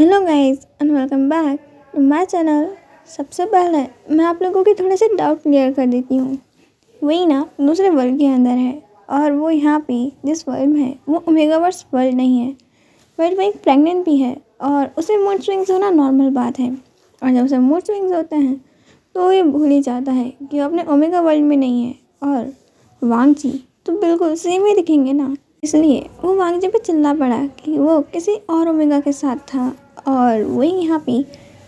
Hello guys and welcome back to my channel. सबसे पहले मैं आप लोगों के थोड़े से डाउट क्लियर कर देती हूँ। वही ना दूसरे वर्ल्ड के अंदर है और वो यहाँ पे जिस वर्ल्ड में है वो ओमेगावर्स वर्ल्ड नहीं है, बट वो एक प्रेग्नेंट भी है और उसे मूड स्विंग्स होना नॉर्मल बात है। और जब उसे मूड स्विंग्स होते हैं तो ये भूल ही जाता है कि वो अपने ओमेगा वर्ल्ड में नहीं है। और वांग जी तो बिल्कुल सेम ही दिखेंगे ना, इसलिए वो वांग जी पे चिल्ला पड़ा कि वो किसी और ओमेगा के साथ था और वही यहाँ पे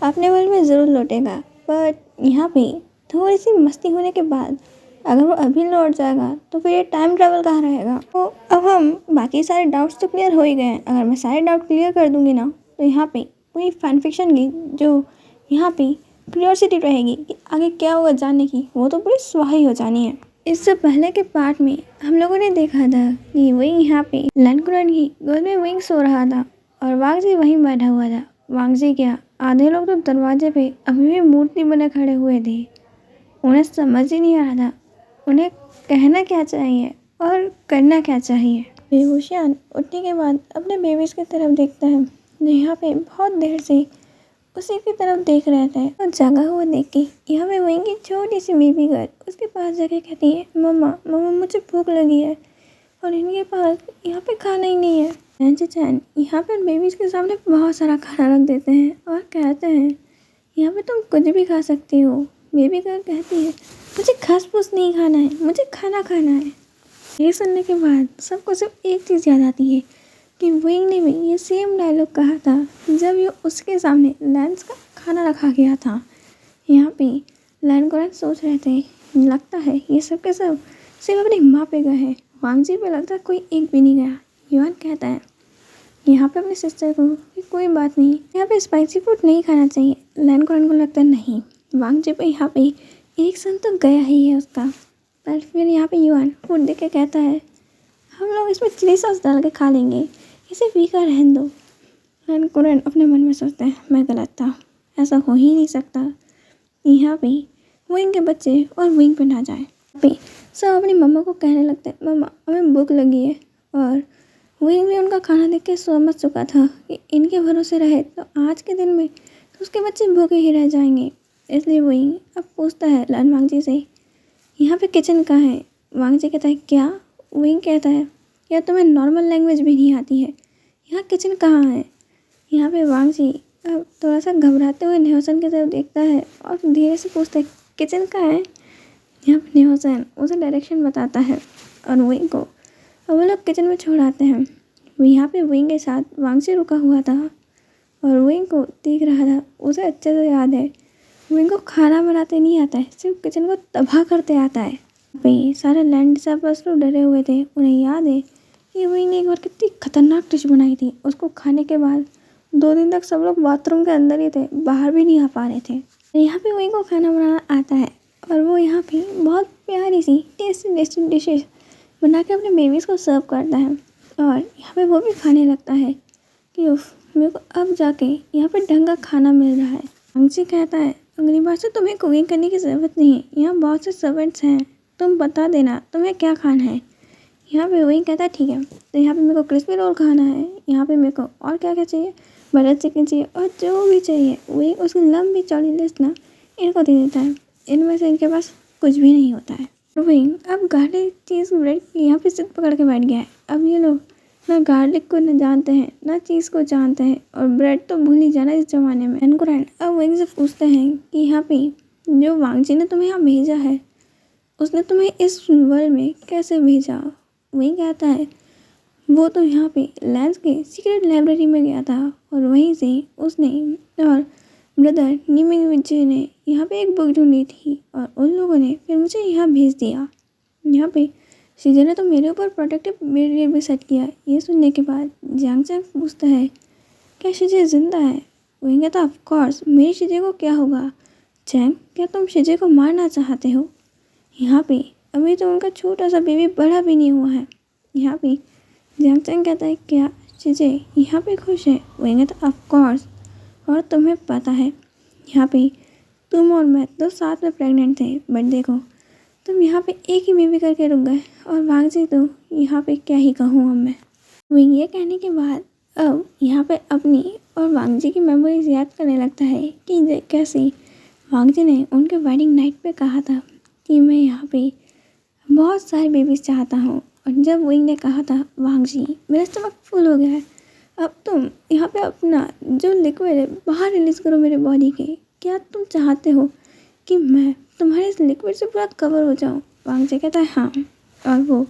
अपने वर्ल्ड में ज़रूर लौटेगा। बट यहाँ पे थोड़ी सी मस्ती होने के बाद अगर वो अभी लौट जाएगा तो फिर ये टाइम ट्रैवल कहाँ रहेगा। तो अब हम बाकी सारे डाउट्स तो क्लियर हो ही गए हैं। अगर मैं सारे डाउट क्लियर कर दूंगी ना तो यहाँ पे पूरी फैन फिक्शन की जो यहाँ पे क्यूरियोसिटी रहेगी कि आगे क्या होगा जानने की, वो तो पूरी स्वाही हो जानी है। इससे पहले के पार्ट में हम लोगों ने देखा था कि विंग यहाँ पे लैंडकुरन की गोद में विंग सो रहा था और वांग जी वहीं बैठा हुआ था। वांग जी क्या, आधे लोग तो दरवाजे पे अभी भी मूर्ति बने खड़े हुए थे। उन्हें समझ ही नहीं आ रहा था उन्हें कहना क्या चाहिए और करना क्या चाहिए। बेहोशियान उठने के बाद अपने बेबीज की तरफ देखता है जो यहाँ पे बहुत देर से उसी की तरफ देख रहे थे और जागा हुआ देख के यहाँ पे वहीं की छोटी सी बेबी गर्ल उसके पास जाके कहती है, मम्मा मम्मा मुझे भूख लगी है और इनके पास यहाँ पे खाना ही नहीं है। चैन यहाँ पे बेबीज के सामने बहुत सारा खाना रख देते हैं और कहते हैं यहाँ पे तुम कुछ भी खा सकती हो। बेबी गर्ल कहती है, मुझे घास फूस नहीं खाना है, मुझे खाना खाना है। ये सुनने के बाद सबको सिर्फ एक चीज़ याद आती है कि विंग ने भी ये सेम डायलॉग कहा था जब ये उसके सामने लैंस का खाना रखा गया था। यहाँ पे लैंडकुरन सोच रहे थे, लगता है ये सब के सब सिर्फ अपनी माँ पे गए हैं। वांग जी पे लगता है कोई एक भी नहीं गया। युआन कहता है यहाँ पे अपनी सिस्टर को कि कोई बात नहीं, यहाँ पे स्पाइसी फूड नहीं खाना चाहिए। लैंडकुरन को लगता है नहीं, वांग जी पे यहाँ पे एक सन तो गया ही है उसका। पर फिर यहाँ पे युआन फूड देख के कहता है हम लोग इसमें चिली सॉस डाल के खा लेंगे, इसे फीका रहने दो। लैंडकुरन अपने मन में सोचते हैं मैं गलत था, ऐसा हो ही नहीं सकता। यहाँ पे विंग के बच्चे और विंग पे ना जाए पे सब अपनी मम्मा को कहने लगते हैं मम्मा हमें भूख लगी है। और विंग भी उनका खाना देख के समझ चुका था कि इनके भरोसे रहे तो आज के दिन में तो उसके बच्चे भूखे ही रह जाएंगे। इसलिए विंग अब पूछता है वांग जी से यहाँ पे किचन कहाँ है। वांग जी कहता है क्या। विंग कहता है क्या तुम्हें नॉर्मल लैंग्वेज भी नहीं आती है, यहाँ किचन कहाँ है। यहाँ पे वांग जी अब थोड़ा सा घबराते हुए न्योसन की तरफ देखता है और धीरे से पूछता है किचन कहाँ है। यहाँ पे न्योसन उसे डायरेक्शन बताता है और विंग को और वो लोग किचन में छोड़ आते हैं। यहाँ पे विंग के साथ वांग जी रुका हुआ था और विंग को देख रहा था। उसे अच्छे से याद है विंग को खाना बनाते नहीं आता है, सिर्फ किचन को तबाह करते आता है। पे सारे लैंड डिसाइपर्स लोग डरे हुए थे। उन्हें याद है कि विंग ने एक बार कितनी खतरनाक डिश बनाई थी, उसको खाने के बाद 2 दिन तक सब लोग बाथरूम के अंदर ही थे, बाहर भी नहीं आ पा रहे थे। यहाँ पे विंग को खाना बनाना आता है और वो यहाँ पे बहुत प्यारी सी टेस्टी डिशेज बना के अपने बेबीज़ को सर्व करता है और यहाँ पे वो भी खाने लगता है कि उफ मेरे को अब जाके यहाँ पे ढंग का खाना मिल रहा है। वांग जी कहता है अगली बार से तुम्हें कुकिंग करने की ज़रूरत नहीं है, यहाँ बहुत से सर्वेंट्स हैं, तुम बता देना तुम्हें क्या खाना है। यहाँ पे वही कहता है ठीक है, तो यहाँ पे मेरे को क्रिस्पी रोल खाना है, यहाँ पे मेरे को और क्या क्या चाहिए, बटर चिकन चाहिए और जो भी चाहिए वही उसकी लंबी चौड़ी लिस्ट ना इनको दे देता है। इनमें से इनके पास कुछ भी नहीं होता है। विंग अब गार्लिक चीज़ ब्रेड यहाँ पे जिद पकड़ के बैठ गया है। अब ये लोग ना गार्लिक को न जानते हैं ना चीज़ को जानते हैं और ब्रेड तो भूल ही जाना इस ज़माने में। लैंडकुरन अब विंग से पूछते हैं कि यहाँ पे जो वांग जी ने तुम्हें यहाँ भेजा है उसने तुम्हें इस वर्ल्ड में कैसे भेजा। वही कहता है वो तो यहाँ पे लैंस के सीक्रेट लाइब्रेरी में गया था और वहीं से उसने और ब्रदर नीमिंग विजय ने यहाँ पे एक बुक ढूंढी थी और उन लोगों ने फिर मुझे यहाँ भेज दिया। यहाँ पे शीजे ने तो मेरे ऊपर प्रोटेक्टिव बैरियर भी सेट किया। ये सुनने के बाद जियांग चैंग पूछता है क्या शीजे जिंदा है। वही कहता ऑफ कोर्स, मेरी शीजे को क्या होगा। चैंग क्या तुम शीजे को मारना चाहते हो। यहाँ पे अभी तो उनका छोटा सा बेबी बड़ा भी नहीं हुआ है। यहाँ पे जियांग चैंग कहता है क्या शीजे यहाँ पे खुश है। वही कहता ऑफ कोर्स, और तुम्हें पता है यहाँ पे तुम और मैं तो साथ में प्रेग्नेंट थे, बट देखो तुम यहाँ पे एक ही बेबी करके रुक गए और वांग जी तो यहाँ पे क्या ही कहूँ अब मैं। वो ये कहने के बाद अब यहाँ पे अपनी और वांग जी की मेमोरीज याद करने लगता है कि कैसे वांग जी ने उनके वेडिंग नाइट पे कहा था कि मैं यहाँ पे बहुत सारे बेबीज चाहता हूँ। और जब विंग ने कहा था वांग जी मेरा स्टमक फुल हो गया है, अब तुम यहाँ पे अपना जो लिक्विड है बाहर रिलीज़ करो मेरे बॉडी के। क्या तुम चाहते हो कि मैं तुम्हारे इस लिक्विड से पूरा कवर हो जाऊँ? वांग जी कहता है हाँ। और वो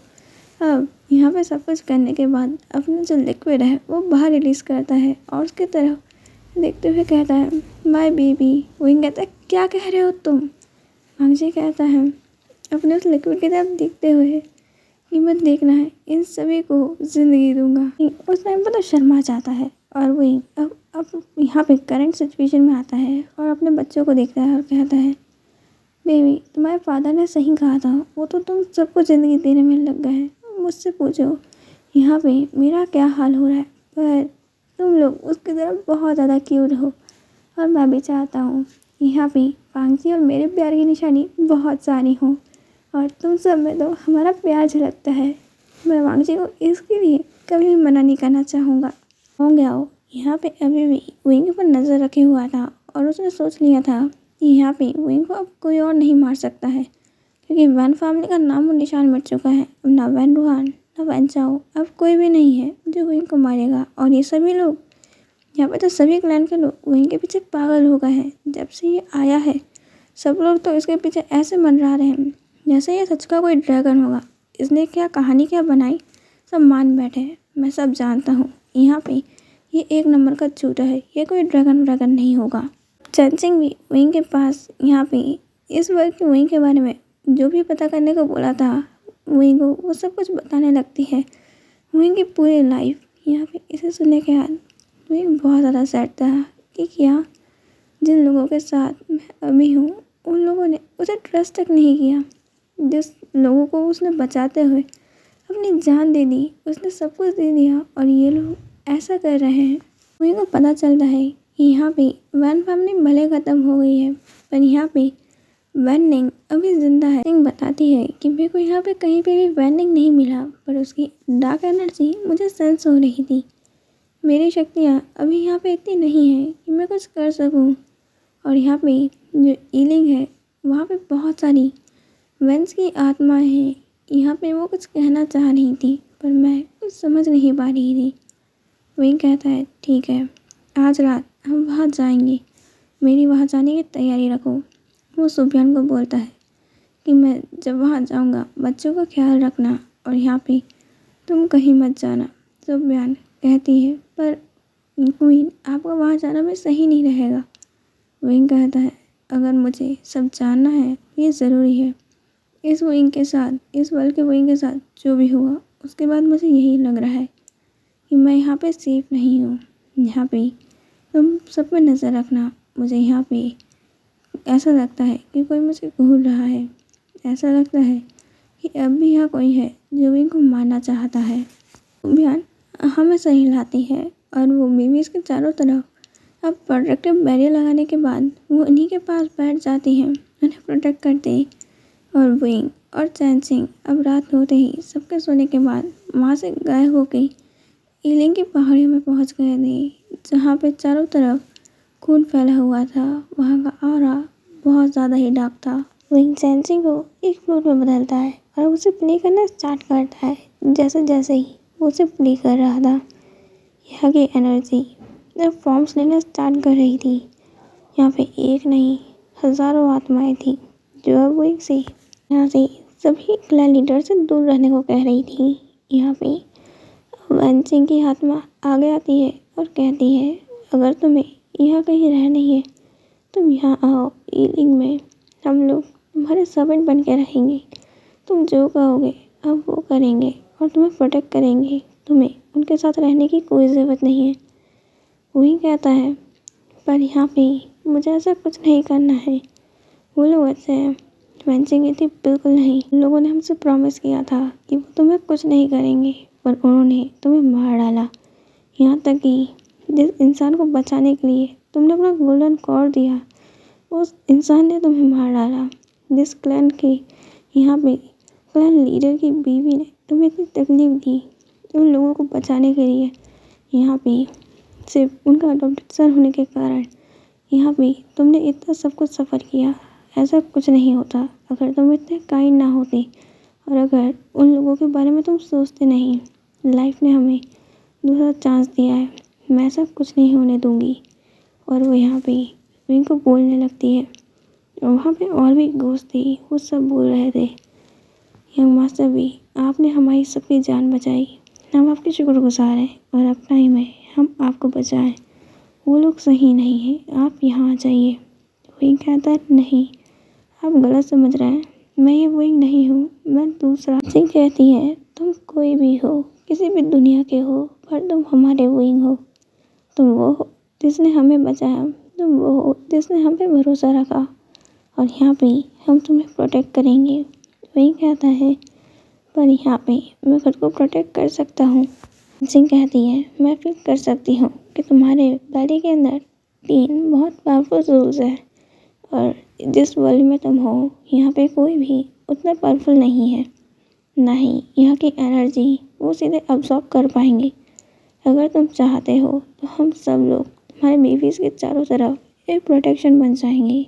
अब यहाँ पे सब कुछ करने के बाद अपना जो लिक्विड है वो बाहर रिलीज़ करता है और उसकी तरफ देखते हुए कहता है माय बेबी। विंग कहता है क्या कह रहे हो तुम? वांग जी कहता है अपने उस लिक्विड की तरफ देखते हुए कि मत देखना है, इन सभी को ज़िंदगी दूंगा। उस टाइम पर तो शर्मा जाता है और वही अब यहाँ पे करंट सिचुएशन में आता है और अपने बच्चों को देखता है और कहता है बेबी तुम्हारे फादर ने सही कहा था, वो तो तुम सबको ज़िंदगी देने में लग गए हैं। मुझसे पूछो यहाँ पे मेरा क्या हाल हो रहा है, पर तुम लोग उसकी तरफ बहुत ज़्यादा क्यूट हो और मैं भी चाहता हूँ यहाँ पे वांग जी और मेरे प्यार की निशानी बहुत सारी हों और तुम सब में तो हमारा प्यार झलकता है। मैं वांग जी को इसके लिए कभी भी मना नहीं करना चाहूँगा। हो गया हो यहाँ पे अभी भी विंग पर नज़र रखे हुआ था और उसने सोच लिया था कि यहाँ पे विंग को अब कोई और नहीं मार सकता है, क्योंकि वैन फैमिली का नाम और निशान मिट चुका है। अब ना वैन रूहान ना वैन चाओ, अब कोई भी नहीं है जो विंग को मारेगा। और ये सभी लोग यहाँ पे तो सभी क्लैन के लोग विंग के पीछे पागल हो गए हैं। जब से ये आया है सब लोग तो इसके पीछे ऐसे मंडरा रहे हैं जैसे ये सच का कोई ड्रैगन होगा। इसने क्या कहानी क्या बनाई सब मान बैठे हैं। मैं सब जानता हूँ यहाँ पे ये एक नंबर का झूठा है, ये कोई ड्रैगन नहीं होगा। चैन भी विंग के पास यहाँ पे इस वर्ग की विंग के बारे में जो भी पता करने को बोला था विंग को वो सब कुछ बताने लगती है। विंग की पूरी लाइफ यहाँ पे इसे सुनने के बाद विंग बहुत ज़्यादा सैड था कि क्या जिन लोगों के साथ मैं अभी हूँ उन लोगों ने उसे ट्रस्ट तक नहीं किया। जिस लोगों को उसने बचाते हुए अपनी जान दे दी, उसने सब कुछ दे दिया और ये लोग ऐसा कर रहे हैं। विंग को पता चलता है कि यहाँ पे वैन फैमिली भले ख़त्म हो गई है पर यहाँ पे वैनिंग अभी ज़िंदा है। सिंह बताती है कि मेरे को यहाँ पे कहीं पे भी वैनिंग नहीं मिला, पर उसकी डार्क एनर्जी मुझे सेंस हो रही थी। मेरी शक्तियाँ अभी यहाँ पे इतनी नहीं हैं कि मैं कुछ कर सकूँ। और यहाँ पे जो ईलिंग है वहाँ पे बहुत सारी वेंस की आत्माएं हैं। यहाँ पे वो कुछ कहना चाह रही थी पर मैं कुछ समझ नहीं पा रही थी। विंग कहता है ठीक है आज रात हम वहाँ जाएंगे, मेरी वहाँ जाने की तैयारी रखो। वो सुबियान को बोलता है कि मैं जब वहाँ जाऊँगा बच्चों का ख्याल रखना और यहाँ पे तुम कहीं मत जाना। सुबियान कहती है पर क्वीन आपका वहाँ जाना भी सही नहीं रहेगा। विंग कहता है अगर मुझे सब जानना है ये ज़रूरी है। इस विंग के साथ, इस वर्ल्ड के विंग के साथ जो भी हुआ उसके बाद मुझे यही लग रहा है कि मैं यहाँ पे सेफ नहीं हूँ। यहाँ पे तुम सब पे नज़र रखना। मुझे यहाँ पे ऐसा लगता है कि कोई मुझे घूर रहा है। ऐसा लगता है कि अब भी यहाँ कोई है जो विंग को मारना चाहता है। सुबियान हमेशा हिलाती है और वो बेबीज़ के चारों तरफ अब प्रोटेक्टिव बैरियर लगाने के बाद वो उन्हीं के पास बैठ जाती हैं उन्हें प्रोटेक्ट करते। और विंग और चैन सिंह अब रात होते ही सबके सोने के बाद वहाँ से गायब हो गई ईलिंग की पहाड़ियों में पहुँच गए थे, जहाँ पे चारों तरफ खून फैला हुआ था। वहाँ का ऑरा बहुत ज़्यादा ही डार्क था। विंग चैन सिंह को एक फ्लूट में बदलता है और उसे प्ले करना स्टार्ट करता है। जैसे जैसे ही वो उसे प्ले कर रहा था यहाँ की एनर्जी जब फॉर्म्स लेना स्टार्ट कर रही थी। यहाँ पे एक नहीं हज़ारों आत्माएं थी जो अब विंग से यहाँ से सभी क्लैन लीडर से दूर रहने को कह रही थी। यहाँ पे वैन सिंह की आत्मा आगे आती है और कहती है अगर तुम्हें यहाँ कहीं रहना ही है तुम यहाँ आओ ईलिंग में, हम लोग तुम्हारे सर्वेंट बन के रहेंगे। तुम जो कहोगे हम वो करेंगे और तुम्हें प्रोटेक्ट करेंगे। तुम्हें उनके साथ रहने की कोई ज़रूरत नहीं है। वही कहता है पर यहाँ पे मुझे ऐसा कुछ नहीं करना है। वो लोग ऐसे हैं। वैन सिंह कहती बिल्कुल नहीं, उन लोगों ने हमसे प्रॉमिस किया था कि वो तुम्हें कुछ नहीं करेंगे पर उन्होंने तुम्हें मार डाला। यहाँ तक कि जिस इंसान को बचाने के लिए तुमने अपना गोल्डन कॉर्ड दिया उस इंसान ने तुम्हें मार डाला। जिस क्लैन के यहाँ पे क्लैन लीडर की बीवी ने तुम्हें इतनी तकलीफ दी उन लोगों को बचाने के लिए, यहाँ पे सिर्फ उनका अडॉप्टेड सन होने के कारण यहाँ पे तुमने इतना सब कुछ सफ़र किया। ऐसा कुछ नहीं होता अगर तुम इतने काइंड ना होते और अगर उन लोगों के बारे में तुम सोचते नहीं। लाइफ ने हमें दूसरा चांस दिया है, मैं ऐसा कुछ नहीं होने दूंगी। और वो यहाँ पे विंग को बोलने लगती है और वहाँ पे और भी घोस्ट थे, वो सब बोल रहे थे, यंग मास्टर भी आपने हमारी सबकी जान बचाई, हम आपके शुक्रगुजार हैं और अब टाइम है हम आपको बचाएं। वो लोग सही नहीं हैं, आप यहाँ आ जाइए। विंग कहता है नहीं, आप गलत समझ रहे हैं, मैं ये विंग नहीं हूँ, मैं दूसरा। जिंग कहती है तुम कोई भी हो, किसी भी दुनिया के हो, पर तुम हमारे विंग हो। तुम वो हो जिसने हमें बचाया, तुम वो हो जिसने हम पे भरोसा रखा और यहाँ पे हम तुम्हें प्रोटेक्ट करेंगे। वही कहता है पर यहाँ पे मैं खुद को प्रोटेक्ट कर सकता हूँ। जिंग कहती है मैं फील कर सकती हूँ कि तुम्हारे बॉडी के अंदर 3 बहुत पावरफुल सोल्स है और जिस वर्ल्ड में तुम हो यहाँ पे कोई भी उतना पावरफुल नहीं है, ना ही यहाँ की एनर्जी वो सीधे अब्सॉर्ब कर पाएंगे। अगर तुम चाहते हो तो हम सब लोग तुम्हारे बेबीज़ के चारों तरफ एक प्रोटेक्शन बन जाएंगे।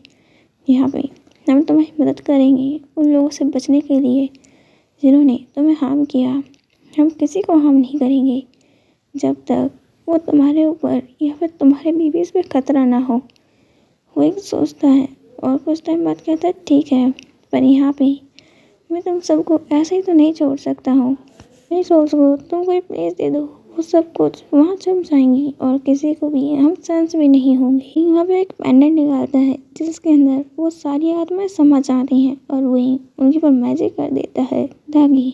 यहाँ पे हम तुम्हारी मदद करेंगे उन लोगों से बचने के लिए जिन्होंने तुम्हें हार्म किया। हम किसी को हार्म नहीं करेंगे जब तक वो तुम्हारे ऊपर या फिर तुम्हारे बेबीज़ पे खतरा ना हो। वो एक सोचता है और कुछ टाइम बाद कहता है ठीक है, पर यहाँ पे मैं तुम सबको ऐसे ही तो नहीं छोड़ सकता हूँ। मेरी सोच को तुम कोई प्लेस दे दो, वो सब कुछ वहाँ छुप जाएंगी और किसी को भी हम सेंस भी नहीं होंगे। वहाँ पे एक पेंडेंट निकालता है जिसके अंदर वो सारी आत्माएं समा जाती हैं और वही उनके ऊपर मैजिक कर देता है ताकि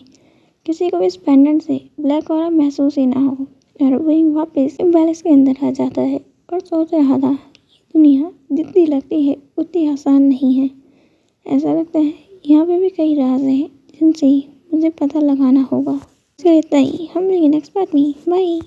किसी को भी इस पेंडेंट से ब्लैक ऑरा महसूस ही ना हो। और वही वापस बैलेंस के अंदर आ जाता है और सोच रहा था दुनिया जितनी लगती है उतनी आसान नहीं है। ऐसा लगता है यहाँ पे भी कई राज हैं जिनसे मुझे पता लगाना होगा। इसलिए इतना ही, हम मिलेंगे नेक्स्ट पार्ट में। बाय।